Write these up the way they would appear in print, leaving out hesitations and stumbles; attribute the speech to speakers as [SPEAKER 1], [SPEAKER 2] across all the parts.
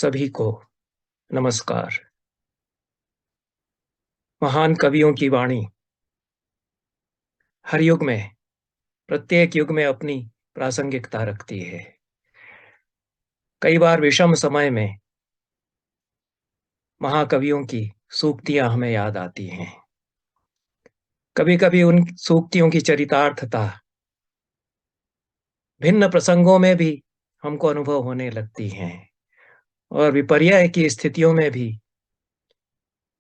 [SPEAKER 1] सभी को नमस्कार। महान कवियों की वाणी हर युग में, प्रत्येक युग में अपनी प्रासंगिकता रखती है। कई बार विषम समय में महाकवियों की सूक्तियां हमें याद आती हैं। कभी-कभी उन सूक्तियों की चरितार्थता भिन्न प्रसंगों में भी हमको अनुभव होने लगती हैं और विपर्य की स्थितियों में भी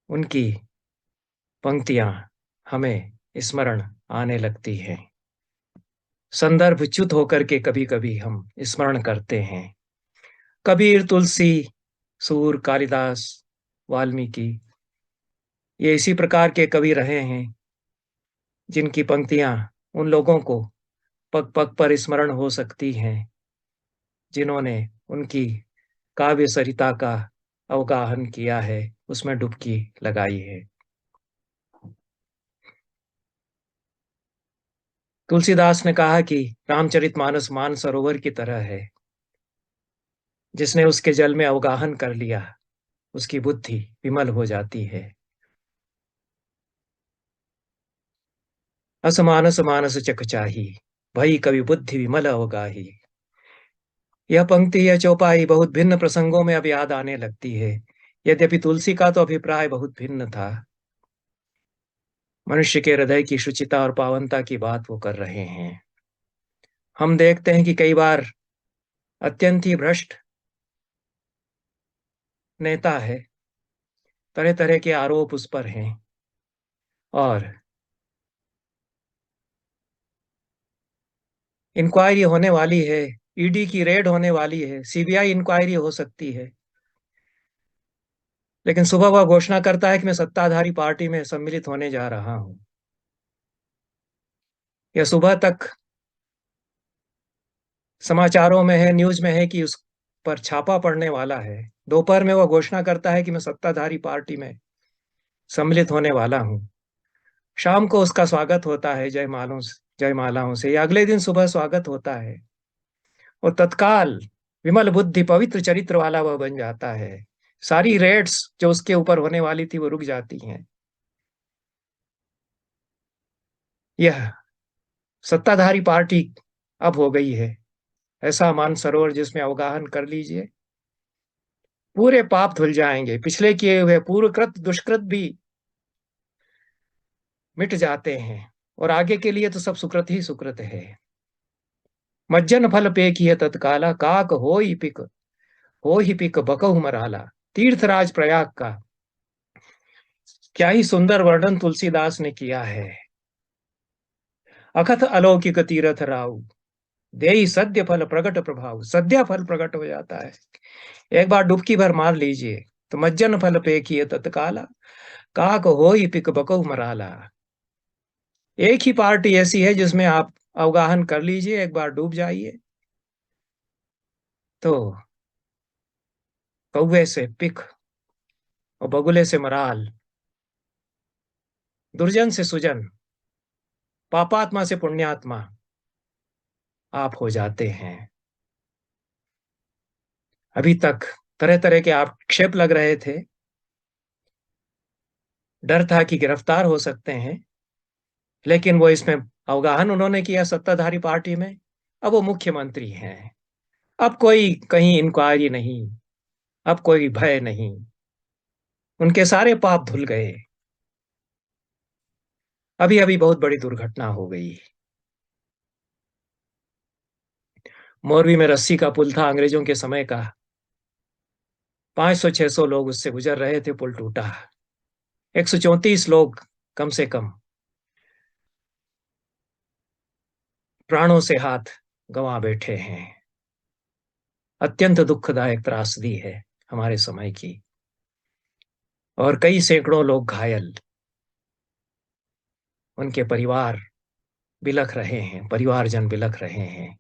[SPEAKER 1] उनकी पंक्तियां हमें स्मरण आने लगती हैं। संदर्भ च्युत होकर के कभी-कभी हम स्मरण करते हैं। कबीर, तुलसी, सूर, कालिदास, वाल्मीकि ये इसी प्रकार के कवि रहे हैं जिनकी पंक्तियां उन लोगों को पग-पग पर स्मरण हो सकती हैं जिन्होंने उनकी काव्य सरिता का अवगाहन किया है, उसमें डुबकी लगाई है। तुलसीदास ने कहा कि रामचरितमानस मानसरोवर की तरह है। जिसने उसके जल में अवगाहन कर लिया, उसकी बुद्धि विमल हो जाती है। अस मानस मानस चकचाही, भई कवि बुद्धि विमल अवगाही। यह पंक्ति, यह चौपाई बहुत भिन्न प्रसंगों में अब याद आने लगती है। यद्यपि तुलसी का तो अभिप्राय बहुत भिन्न था। मनुष्य के हृदय की शुचिता और पावनता की बात वो कर रहे हैं। हम देखते हैं कि कई बार अत्यंत ही भ्रष्ट नेता है, तरह तरह के आरोप उस पर हैं और इंक्वायरी होने वाली है, ईडी की रेड होने वाली है, सीबीआई इंक्वायरी हो सकती है। लेकिन सुबह वह घोषणा करता है कि मैं सत्ताधारी पार्टी में सम्मिलित होने जा रहा हूं। या सुबह तक समाचारों में है, न्यूज में है कि उस पर छापा पड़ने वाला है। दोपहर में वह घोषणा करता है कि मैं सत्ताधारी पार्टी में सम्मिलित होने वाला हूं। शाम को उसका स्वागत होता है जयमालाओं से, या अगले दिन सुबह स्वागत होता है और तत्काल विमल बुद्धि पवित्र चरित्र वाला वह बन जाता है। सारी रेड्स जो उसके ऊपर होने वाली थी वो रुक जाती हैं। यह सत्ताधारी पार्टी अब हो गई है ऐसा मानसरोवर जिसमें अवगाहन कर लीजिए, पूरे पाप धुल जाएंगे, पिछले किए हुए पूर्वकृत दुष्कृत भी मिट जाते हैं और आगे के लिए तो सब सुकृत ही सुकृत है। मज्जन फल पे किए तत्काला, काक हो ही पिक बकहु मराला। तीर्थराज प्रयाग का क्या ही सुंदर वर्णन तुलसीदास ने किया है। अखथ अलौकिक तीरथ राउ, देई सद्य फल प्रगट प्रभाव। सद्य फल प्रकट हो जाता है। एक बार डुबकी भर मार लीजिए तो मज्जन फल पे किए तत्काला, काक हो ही पिक बकहु मराला। एक ही पार्टी ऐसी है जिसमें आप अवगाहन कर लीजिए, एक बार डूब जाइए तो कौवे से पिक और बगुले से मराल, दुर्जन से सुजन, पापात्मा से पुण्यात्मा आप हो जाते हैं। अभी तक तरह तरह के आक्षेप लग रहे थे, डर था कि गिरफ्तार हो सकते हैं, लेकिन वो इसमें अवगाहन उन्होंने किया सत्ताधारी पार्टी में। अब वो मुख्यमंत्री हैं। अब कोई कहीं इंक्वायरी नहीं, अब कोई भय नहीं, उनके सारे पाप धुल गए। अभी अभी बहुत बड़ी दुर्घटना हो गई। मोरवी में रस्सी का पुल था अंग्रेजों के समय का, 500-600 लोग उससे गुजर रहे थे, पुल टूटा, 134 लोग कम से कम प्राणों से हाथ गंवा बैठे हैं। अत्यंत दुखदायक त्रासदी है हमारे समय की। और कई सैकड़ों लोग घायल, उनके परिवार बिलख रहे हैं, परिवारजन बिलख रहे हैं।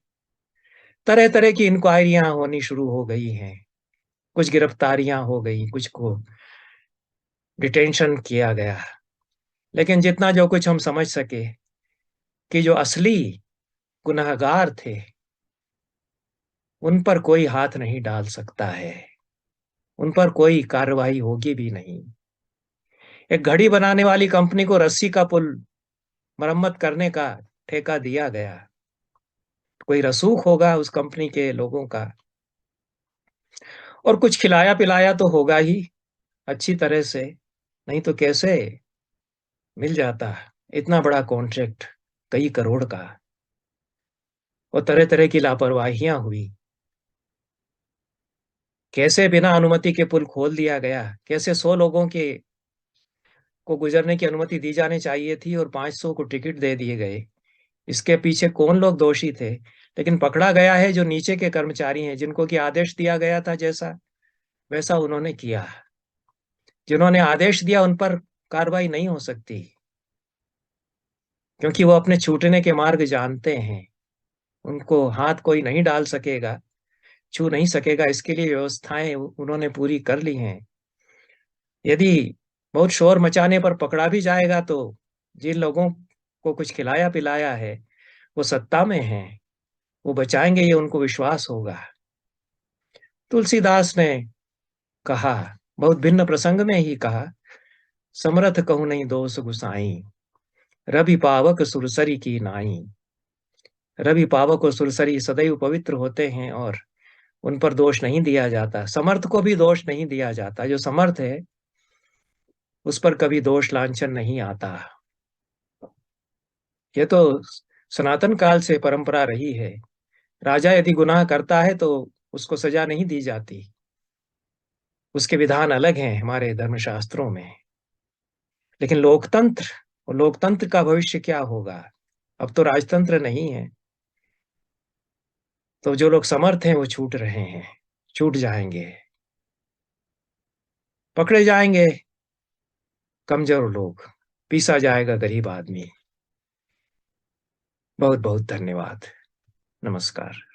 [SPEAKER 1] तरह तरह की इंक्वायरियां होनी शुरू हो गई हैं, कुछ गिरफ्तारियां हो गई, कुछ को डिटेंशन किया गया। लेकिन जितना जो कुछ हम समझ सके कि जो असली गुनहगार थे उन पर कोई हाथ नहीं डाल सकता है। उन पर कोई कार्रवाई होगी भी नहीं। एक घड़ी बनाने वाली कंपनी को रस्सी का पुल मरम्मत करने का ठेका दिया गया। कोई रसूख होगा उस कंपनी के लोगों का, और कुछ खिलाया पिलाया तो होगा ही अच्छी तरह से, नहीं तो कैसे मिल जाता इतना बड़ा कॉन्ट्रैक्ट कई करोड़ का। और तरह तरह की लापरवाहियां हुई। कैसे बिना अनुमति के पुल खोल दिया गया, कैसे 100 लोगों के को गुजरने की अनुमति दी जानी चाहिए थी और 500 को टिकट दे दिए गए। इसके पीछे कौन लोग दोषी थे? लेकिन पकड़ा गया है जो नीचे के कर्मचारी हैं, जिनको कि आदेश दिया गया था जैसा वैसा उन्होंने किया। जिन्होंने आदेश दिया उन पर कार्रवाई नहीं हो सकती, क्योंकि वो अपने छूटने के मार्ग जानते हैं। उनको हाथ कोई नहीं डाल सकेगा, छू नहीं सकेगा, इसके लिए व्यवस्थाएं उन्होंने पूरी कर ली हैं। यदि बहुत शोर मचाने पर पकड़ा भी जाएगा तो जिन लोगों को कुछ खिलाया पिलाया है वो सत्ता में हैं, वो बचाएंगे, ये उनको विश्वास होगा। तुलसीदास ने कहा, बहुत भिन्न प्रसंग में ही कहा, समरथ कहूँ नहीं दोष गुसाई, रवि पावक सुरसरी की नाई। रवि पावक और सुरसरी सदैव पवित्र होते हैं और उन पर दोष नहीं दिया जाता। समर्थ को भी दोष नहीं दिया जाता। जो समर्थ है उस पर कभी दोष लांछन नहीं आता। ये तो सनातन काल से परंपरा रही है। राजा यदि गुनाह करता है तो उसको सजा नहीं दी जाती, उसके विधान अलग हैं हमारे धर्मशास्त्रों में। लेकिन लोकतंत्र, और लोकतंत्र का भविष्य क्या होगा? अब तो राजतंत्र नहीं है। तो जो लोग समर्थ हैं वो छूट रहे हैं, छूट जाएंगे, पकड़े जाएंगे कमजोर लोग, पीसा जाएगा गरीब आदमी। बहुत बहुत धन्यवाद। नमस्कार।